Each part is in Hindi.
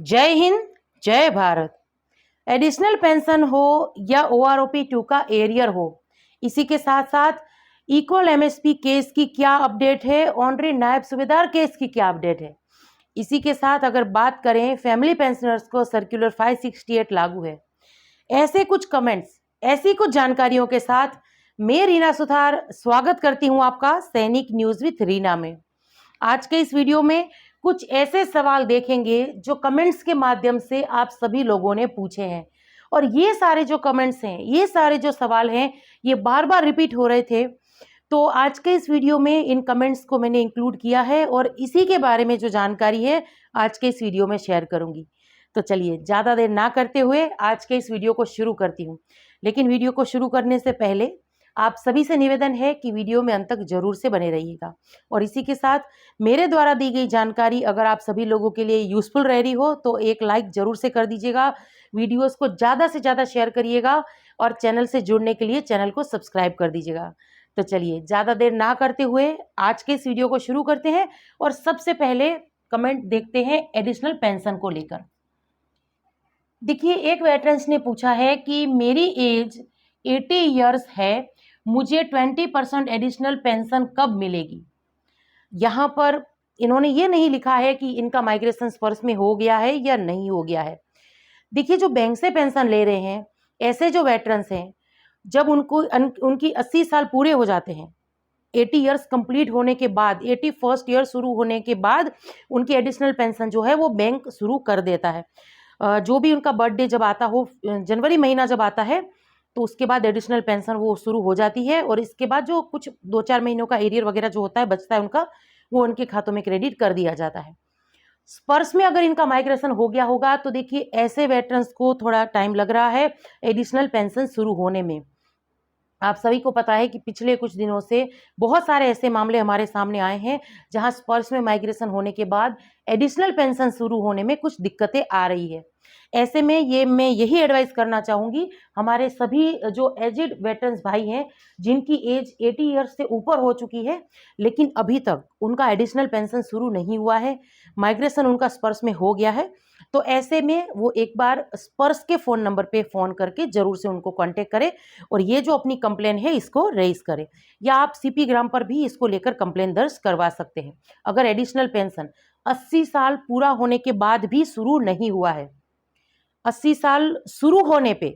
जय हिंद, जय भारत। एडिशनल पेंशन हो या OROP 2 का एरियर हो, इसी के साथ साथ इक्वल MSP केस की क्या अपडेट है, ऑनरी नायब सूबेदार केस की क्या अपडेट है, इसी के साथ अगर बात करें फैमिली पेंशनर्स को सर्कुलर 568 लागू है। ऐसे कुछ कमेंट्स, ऐसी कुछ जानकारियों के साथ मैं रीना सुथार स्वागत करती हूं आपका सैनिक न्यूज विथ रीना में। आज के इस वीडियो में कुछ ऐसे सवाल देखेंगे जो कमेंट्स के माध्यम से आप सभी लोगों ने पूछे हैं, और ये सारे जो कमेंट्स हैं, ये सारे जो सवाल हैं, ये बार बार रिपीट हो रहे थे। तो आज के इस वीडियो में इन कमेंट्स को मैंने इंक्लूड किया है और इसी के बारे में जो जानकारी है आज के इस वीडियो में शेयर करूंगी। तो चलिए ज़्यादा देर ना करते हुए आज के इस वीडियो को शुरू करती हूँ। लेकिन वीडियो को शुरू करने से पहले आप सभी से निवेदन है कि वीडियो में अंत तक जरूर से बने रहिएगा, और इसी के साथ मेरे द्वारा दी गई जानकारी अगर आप सभी लोगों के लिए यूजफुल रह रही हो तो एक लाइक जरूर से कर दीजिएगा, वीडियोस को ज़्यादा से ज़्यादा शेयर करिएगा और चैनल से जुड़ने के लिए चैनल को सब्सक्राइब कर दीजिएगा। तो चलिए ज़्यादा देर ना करते हुए आज के इस वीडियो को शुरू करते हैं और सबसे पहले कमेंट देखते हैं एडिशनल पेंशन को लेकर। देखिए, एक वेटरन्स ने पूछा है कि मेरी एज 80 ईयर्स है, मुझे 20% एडिशनल पेंशन कब मिलेगी। यहाँ पर इन्होंने ये नहीं लिखा है कि इनका माइग्रेशन स्पर्श में हो गया है या नहीं हो गया है। देखिए, जो बैंक से पेंशन ले रहे हैं, ऐसे जो वेटरन्स हैं, जब उनकी 80 साल पूरे हो जाते हैं, 80 ईयर्स कंप्लीट होने के बाद, 81st ईयर शुरू होने के बाद उनकी एडिशनल पेंशन जो है वो बैंक शुरू कर देता है। जो भी उनका बर्थडे जब आता हो, जनवरी महीना जब आता है, तो उसके बाद एडिशनल पेंशन वो शुरू हो जाती है, और इसके बाद जो कुछ 2-4 महीनों का एरियर वगैरह जो होता है बचता है उनका, वो उनके खातों में क्रेडिट कर दिया जाता है। स्पर्श में अगर इनका माइग्रेशन हो गया होगा तो देखिए ऐसे वेटरन्स को थोड़ा टाइम लग रहा है एडिशनल पेंशन शुरू होने में। आप सभी को पता है कि पिछले कुछ दिनों से बहुत सारे ऐसे मामले हमारे सामने आए हैं जहां स्पर्श में माइग्रेशन होने के बाद एडिशनल पेंशन शुरू होने में कुछ दिक्कतें आ रही है। ऐसे में मैं यही एडवाइस करना चाहूँगी हमारे सभी जो एजिड वेटरन्स भाई हैं, जिनकी एज 80 ईयर्स से ऊपर हो चुकी है लेकिन अभी तक उनका एडिशनल पेंशन शुरू नहीं हुआ है, माइग्रेशन उनका स्पर्श में हो गया है, तो ऐसे में वो एक बार स्पर्श के फ़ोन नंबर पे फ़ोन करके ज़रूर से उनको कांटेक्ट करें और ये जो अपनी कंप्लेन है इसको रेज करें, या आप CP ग्राम पर भी इसको लेकर कंप्लेन दर्ज करवा सकते हैं। अगर एडिशनल पेंशन 80 साल पूरा होने के बाद भी शुरू नहीं हुआ है, 80 साल शुरू होने पे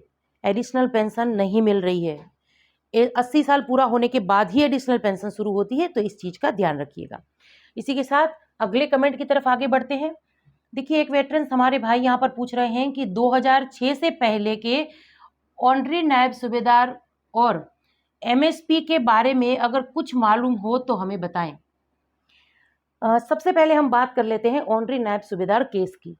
एडिशनल पेंशन नहीं मिल रही है, 80 साल पूरा होने के बाद ही एडिशनल पेंशन शुरू होती है, तो इस चीज़ का ध्यान रखिएगा। इसी के साथ अगले कमेंट की तरफ आगे बढ़ते हैं। देखिए, एक वेटरन्स हमारे भाई यहाँ पर पूछ रहे हैं कि 2006 से पहले के ऑनरी नायब सूबेदार और MSP के बारे में अगर कुछ मालूम हो तो हमें बताएं। सबसे पहले हम बात कर लेते हैं ऑनरी नायब सूबेदार केस की।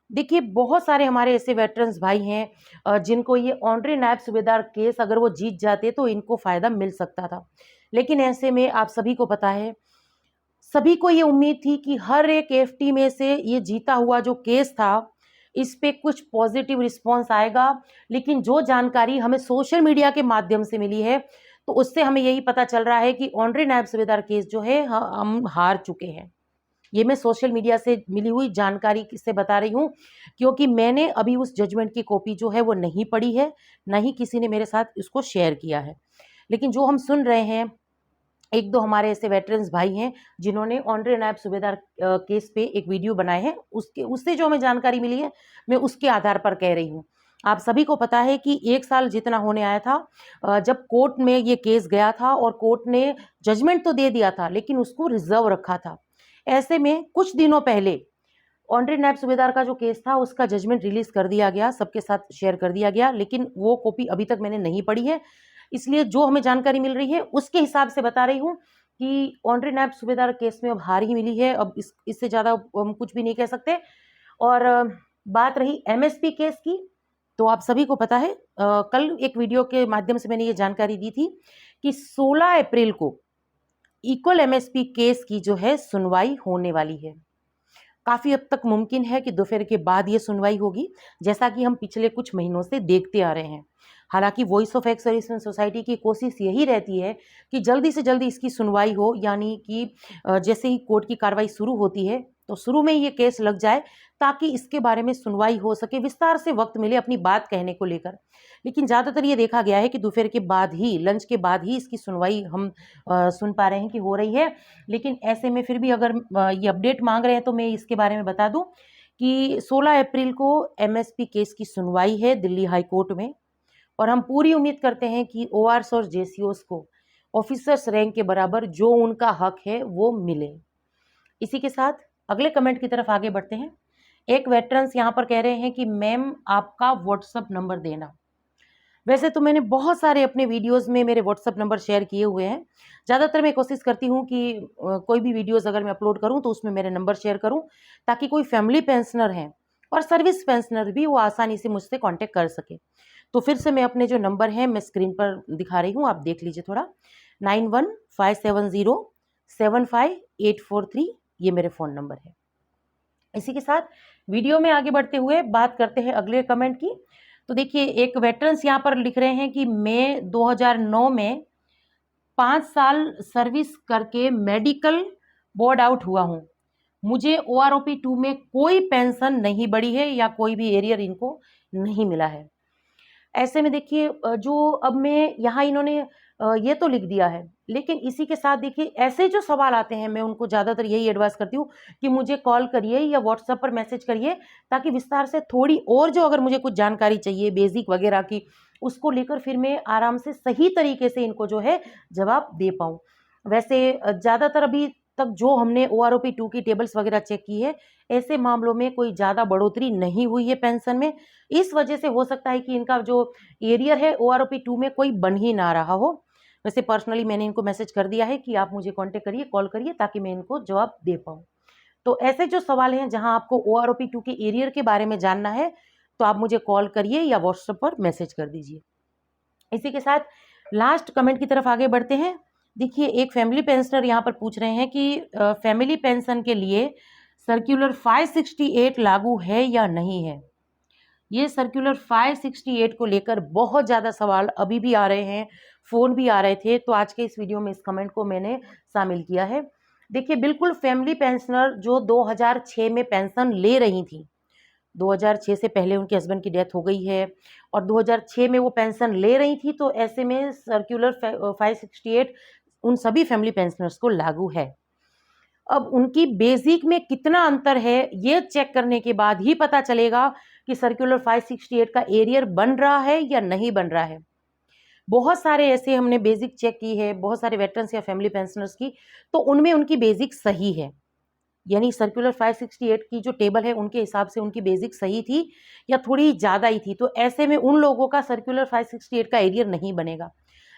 देखिए, बहुत सारे हमारे ऐसे वेटरन्स भाई हैं जिनको ये ऑनरी नायब सूबेदार केस अगर वो जीत जाते तो इनको फ़ायदा मिल सकता था, लेकिन ऐसे में आप सभी को पता है, सभी को ये उम्मीद थी कि हर एक FT में से ये जीता हुआ जो केस था इस पे कुछ पॉजिटिव रिस्पॉन्स आएगा, लेकिन जो जानकारी हमें सोशल मीडिया के माध्यम से मिली है तो उससे हमें यही पता चल रहा है कि ऑनरी नायब सूबेदार केस जो है हम हार चुके हैं। ये मैं सोशल मीडिया से मिली हुई जानकारी से बता रही हूँ, क्योंकि मैंने अभी उस जजमेंट की कॉपी जो है वो नहीं पढ़ी है, ना ही किसी ने मेरे साथ इसको शेयर किया है। लेकिन जो हम सुन रहे हैं, एक दो हमारे ऐसे वेटरन्स भाई हैं जिन्होंने ऑनरी नायब सूबेदार केस पे एक वीडियो बनाए हैं, उससे जो हमें जानकारी मिली है मैं उसके आधार पर कह रही हूँ। आप सभी को पता है कि 1 साल जितना होने आया था जब कोर्ट में ये केस गया था, और कोर्ट ने जजमेंट तो दे दिया था लेकिन उसको रिजर्व रखा था। ऐसे में कुछ दिनों पहले ऑनरी नायब सूबेदार का जो केस था उसका जजमेंट रिलीज कर दिया गया, सबके साथ शेयर कर दिया गया, लेकिन वो कॉपी अभी तक मैंने नहीं पढ़ी है, इसलिए जो हमें जानकारी मिल रही है उसके हिसाब से बता रही हूँ कि ऑनरी नायब सूबेदार केस में अब हार ही मिली है। अब इससे ज़्यादा हम कुछ भी नहीं कह सकते। और बात रही MSP केस की, तो आप सभी को पता है कल एक वीडियो के माध्यम से मैंने ये जानकारी दी थी कि 16 अप्रैल को इक्वल MSP केस की जो है सुनवाई होने वाली है। काफ़ी हद तक मुमकिन है कि दोपहर के बाद ये सुनवाई होगी, जैसा कि हम पिछले कुछ महीनों से देखते आ रहे हैं। हालांकि voice of ex serviceman society की कोशिश यही रहती है कि जल्दी से जल्दी इसकी सुनवाई हो, यानी कि जैसे ही कोर्ट की कार्रवाई शुरू होती है तो शुरू में ये केस लग जाए ताकि इसके बारे में सुनवाई हो सके, विस्तार से वक्त मिले अपनी बात कहने को लेकर। लेकिन ज़्यादातर ये देखा गया है कि दोपहर के बाद ही, लंच के बाद ही इसकी सुनवाई हम सुन पा रहे हैं कि हो रही है। लेकिन ऐसे में फिर भी अगर ये अपडेट मांग रहे हैं तो मैं इसके बारे में बता दूं कि 16 अप्रैल को एमएसपी केस की सुनवाई है दिल्ली हाई कोर्ट में, और हम पूरी उम्मीद करते हैं कि ओआरस और जेसीओस को ऑफिसर्स रैंक के बराबर जो उनका हक है वो मिले। इसी के साथ अगले कमेंट की तरफ आगे बढ़ते हैं। एक वेटरन्स यहाँ पर कह रहे हैं कि मैम आपका व्हाट्सअप नंबर देना। वैसे तो मैंने बहुत सारे अपने वीडियोस में मेरे व्हाट्सअप नंबर शेयर किए हुए हैं। ज़्यादातर मैं कोशिश करती हूँ कि कोई भी वीडियोस अगर मैं अपलोड करूँ तो उसमें मेरे नंबर शेयर करूँ, ताकि कोई फैमिली पेंशनर हैं और सर्विस पेंशनर भी वो आसानी से मुझसे कांटेक्ट कर सके। तो फिर से मैं अपने जो नंबर हैं मैं स्क्रीन पर दिखा रही हूँ, आप देख लीजिए थोड़ा। 9157075843 ये मेरे फ़ोन नंबर है। इसी के साथ वीडियो में आगे बढ़ते हुए बात करते हैं अगले कमेंट की। तो देखिए, एक वेटरन्स यहाँ पर लिख रहे हैं कि मैं 2009 में 5 साल सर्विस करके मेडिकल बोर्ड आउट हुआ हूँ। मुझे OROP 2 में कोई पेंशन नहीं बढ़ी है या कोई भी एरियर इनको नहीं मिला है। ऐसे में देखिए, जो अब मैं यहाँ इन्होंने ये तो लिख दिया है, लेकिन इसी के साथ देखिए ऐसे जो सवाल आते हैं मैं उनको ज़्यादातर यही एडवाइस करती हूँ कि मुझे कॉल करिए या व्हाट्सएप पर मैसेज करिए, ताकि विस्तार से थोड़ी और जो अगर मुझे कुछ जानकारी चाहिए बेसिक वगैरह की, उसको लेकर फिर मैं आराम से सही तरीके से इनको जो है जवाब दे पाऊँ। वैसे ज़्यादातर अभी तक जो हमने OROP 2 की टेबल्स वगैरह चेक की है, ऐसे मामलों में कोई ज़्यादा बढ़ोतरी नहीं हुई है पेंशन में। इस वजह से हो सकता है कि इनका जो एरियर है OROP 2 में कोई बन ही ना रहा हो। वैसे पर्सनली मैंने इनको मैसेज कर दिया है कि आप मुझे कांटेक्ट करिए, कॉल करिए, ताकि मैं इनको जवाब दे पाऊँ। तो ऐसे जो सवाल हैं जहां आपको OROP 2 के एरियर के बारे में जानना है, तो आप मुझे कॉल करिए या व्हाट्सएप पर मैसेज कर दीजिए। इसी के साथ लास्ट कमेंट की तरफ आगे बढ़ते हैं। देखिए, एक फैमिली पेंशनर यहाँ पर पूछ रहे हैं कि फैमिली पेंशन के लिए सर्कुलर 568 लागू है या नहीं है। ये सर्कुलर 568 को लेकर बहुत ज़्यादा सवाल अभी भी आ रहे हैं, फ़ोन भी आ रहे थे, तो आज के इस वीडियो में इस कमेंट को मैंने शामिल किया है। देखिए, बिल्कुल फैमिली पेंशनर जो 2006 में पेंशन ले रही थी, 2006 से पहले उनके हस्बैंड की डेथ हो गई है और 2006 में वो पेंशन ले रही थी, तो ऐसे में सर्कुलर 568 उन सभी फैमिली पेंशनर्स को लागू है। अब उनकी बेसिक में कितना अंतर है ये चेक करने के बाद ही पता चलेगा कि सर्कुलर 568 का एरियर बन रहा है या नहीं बन रहा है। बहुत सारे ऐसे हमने बेसिक चेक की है, बहुत सारे वेटरन्स या फैमिली पेंशनर्स की, तो उनमें उनकी बेसिक सही है, यानी सर्कुलर 568 की जो टेबल है उनके हिसाब से उनकी बेसिक सही थी या थोड़ी ज़्यादा ही थी। तो ऐसे में उन लोगों का सर्कुलर 568 का एरियर नहीं बनेगा।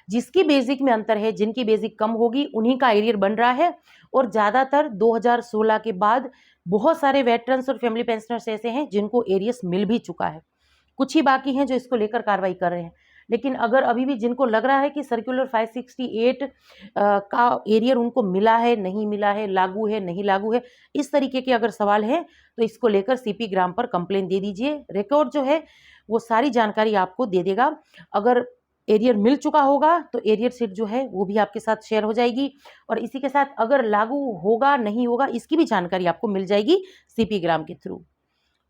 जिसकी बेसिक में अंतर है, जिनकी बेसिक कम होगी, उन्हीं का एरियर बन रहा है। और ज़्यादातर 2016 के बाद बहुत सारे वेटरन्स और फैमिली पेंशनर्स ऐसे हैं जिनको एरियर्स मिल भी चुका है। कुछ ही बाकी हैं जो इसको लेकर कार्रवाई कर रहे हैं। लेकिन अगर अभी भी जिनको लग रहा है कि सर्कुलर 568 का एरियर उनको मिला है, नहीं मिला है, लागू है, नहीं लागू है, इस तरीके के अगर सवाल हैं, तो इसको लेकर CP ग्राम पर कंप्लेन दे दीजिए। रिकॉर्ड जो है वो सारी जानकारी आपको दे देगा। अगर एरियर मिल चुका होगा तो एरियर शीट जो है वो भी आपके साथ शेयर हो जाएगी, और इसी के साथ अगर लागू होगा नहीं होगा इसकी भी जानकारी आपको मिल जाएगी CP ग्राम के थ्रू।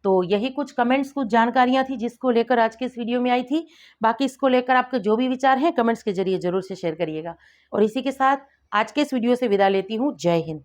तो यही कुछ कमेंट्स, कुछ जानकारियां थी जिसको लेकर आज के इस वीडियो में आई थी। बाकी इसको लेकर आपके जो भी विचार हैं कमेंट्स के जरिए जरूर से शेयर करिएगा। और इसी के साथ आज के इस वीडियो से विदा लेती हूँ। जय हिंद।